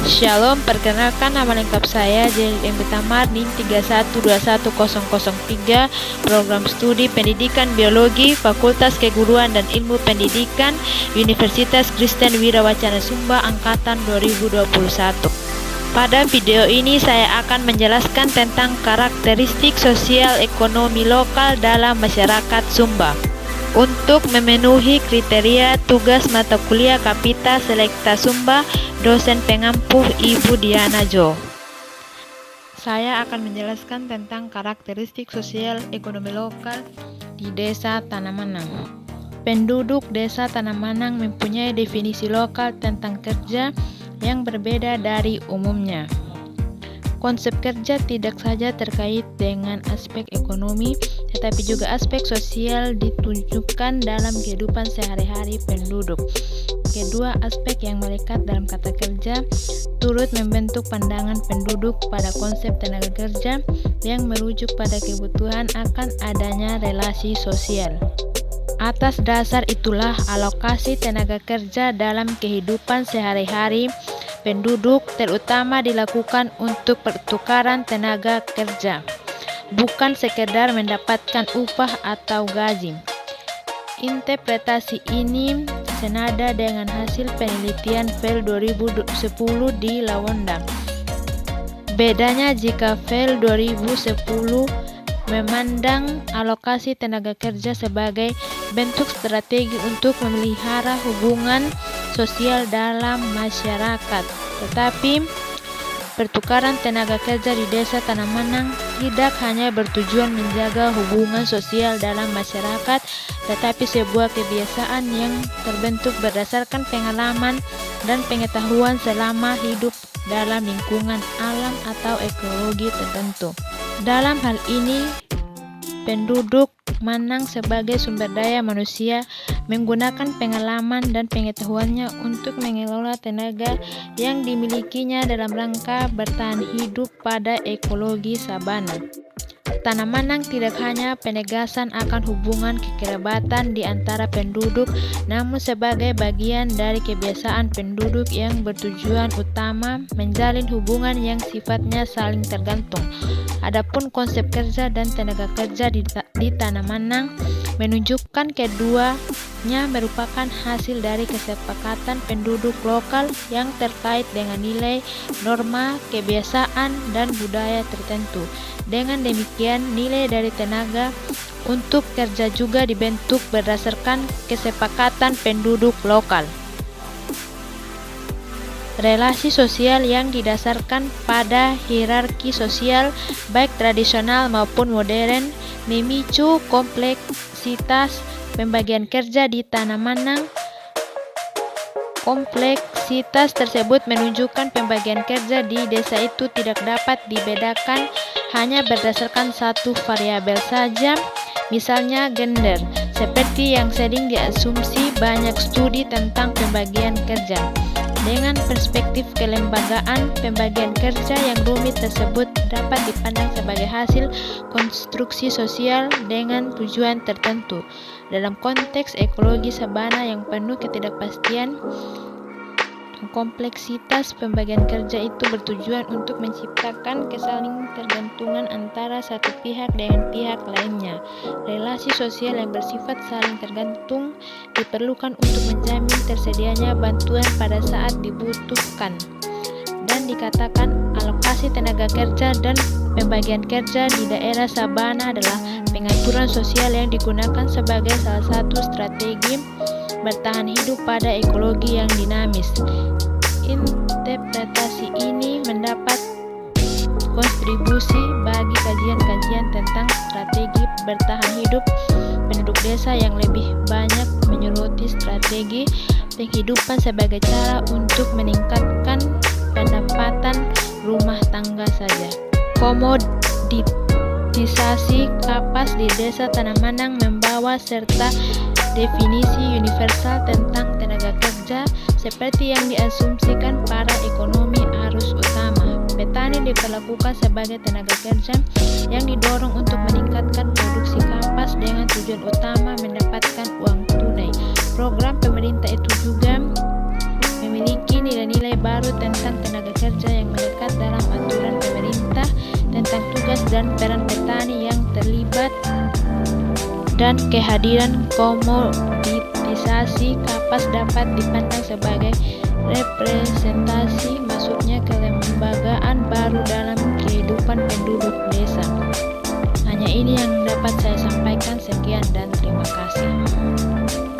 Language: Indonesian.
Shalom, perkenalkan nama lengkap saya Jelil M. Betamar, NIM 31210003, Program Studi Pendidikan Biologi, Fakultas Keguruan dan Ilmu Pendidikan, Universitas Kristen Wirawacana Sumba, Angkatan 2021. Pada video ini saya akan menjelaskan tentang karakteristik sosial ekonomi lokal dalam masyarakat Sumba. Untuk memenuhi kriteria tugas mata kuliah Kapita Selekta Sumba, dosen pengampu Ibu Diana Jo. Saya akan menjelaskan tentang karakteristik sosial ekonomi lokal di Desa Tanamanang. Penduduk Desa Tanamanang mempunyai definisi lokal tentang kerja yang berbeda dari umumnya. Konsep kerja tidak saja terkait dengan aspek ekonomi, tetapi juga aspek sosial ditunjukkan dalam kehidupan sehari-hari penduduk. Kedua aspek yang melekat dalam kata kerja turut membentuk pandangan penduduk pada konsep tenaga kerja yang merujuk pada kebutuhan akan adanya relasi sosial. Atas dasar itulah alokasi tenaga kerja dalam kehidupan sehari-hari penduduk terutama dilakukan untuk pertukaran tenaga kerja, bukan sekedar mendapatkan upah atau gaji. Interpretasi ini senada dengan hasil penelitian FEL 2010 di Lawonda. Bedanya jika FEL 2010 memandang alokasi tenaga kerja sebagai bentuk strategi untuk memelihara hubungan sosial dalam masyarakat, tetapi pertukaran tenaga kerja di Desa Tanamanang tidak hanya bertujuan menjaga hubungan sosial dalam masyarakat, tetapi sebuah kebiasaan yang terbentuk berdasarkan pengalaman dan pengetahuan selama hidup dalam lingkungan alam atau ekologi tertentu. Dalam hal ini, penduduk Manang sebagai sumber daya manusia menggunakan pengalaman dan pengetahuannya untuk mengelola tenaga yang dimilikinya dalam rangka bertahan hidup pada ekologi sabana. Tanamanang tidak hanya penegasan akan hubungan kekerabatan di antara penduduk, namun sebagai bagian dari kebiasaan penduduk yang bertujuan utama menjalin hubungan yang sifatnya saling tergantung. Adapun konsep kerja dan tenaga kerja di Tanamanang menunjukkan keduanya merupakan hasil dari kesepakatan penduduk lokal yang terkait dengan nilai, norma, kebiasaan, dan budaya tertentu. Dengan demikian, nilai dari tenaga untuk kerja juga dibentuk berdasarkan kesepakatan penduduk lokal. Relasi sosial yang didasarkan pada hierarki sosial, baik tradisional maupun modern, memicu kompleksitas pembagian kerja di Tanamanang. Kompleksitas tersebut menunjukkan pembagian kerja di desa itu tidak dapat dibedakan hanya berdasarkan satu variabel saja, misalnya gender, seperti yang sering diasumsi banyak studi tentang pembagian kerja. Dengan perspektif kelembagaan, pembagian kerja yang rumit tersebut dapat dipandang sebagai hasil konstruksi sosial dengan tujuan tertentu. Dalam konteks ekologi sabana yang penuh ketidakpastian, kompleksitas pembagian kerja itu bertujuan untuk menciptakan kesaling tergantungan antara satu pihak dengan pihak lainnya. Relasi sosial yang bersifat saling tergantung diperlukan untuk menjamin tersedianya bantuan pada saat dibutuhkan. Dan dikatakan alokasi tenaga kerja dan pembagian kerja di daerah sabana adalah pengaturan sosial yang digunakan sebagai salah satu strategi bertahan hidup pada ekologi yang dinamis. Interpretasi ini mendapat kontribusi bagi kajian-kajian tentang strategi bertahan hidup penduduk desa yang lebih banyak menyoroti strategi penghidupan sebagai cara untuk meningkatkan pendapatan rumah tangga saja. Komoditisasi kapas di Desa Tanamanang membawa serta definisi universal tentang tenaga kerja seperti yang diasumsikan para ekonomi arus utama. Petani diperlakukan sebagai tenaga kerja yang didorong untuk meningkatkan produksi kapas dengan tujuan utama mendapatkan uang tunai. Program pemerintah itu juga memiliki nilai-nilai baru tentang tenaga kerja yang melekat dalam aturan pemerintah tentang tugas dan peran petani yang terlibat, dan kehadiran komoditisasi kapas dapat dipandang sebagai representasi masuknya kelembagaan baru dalam kehidupan penduduk desa. Hanya ini yang dapat saya sampaikan. Sekian dan terima kasih.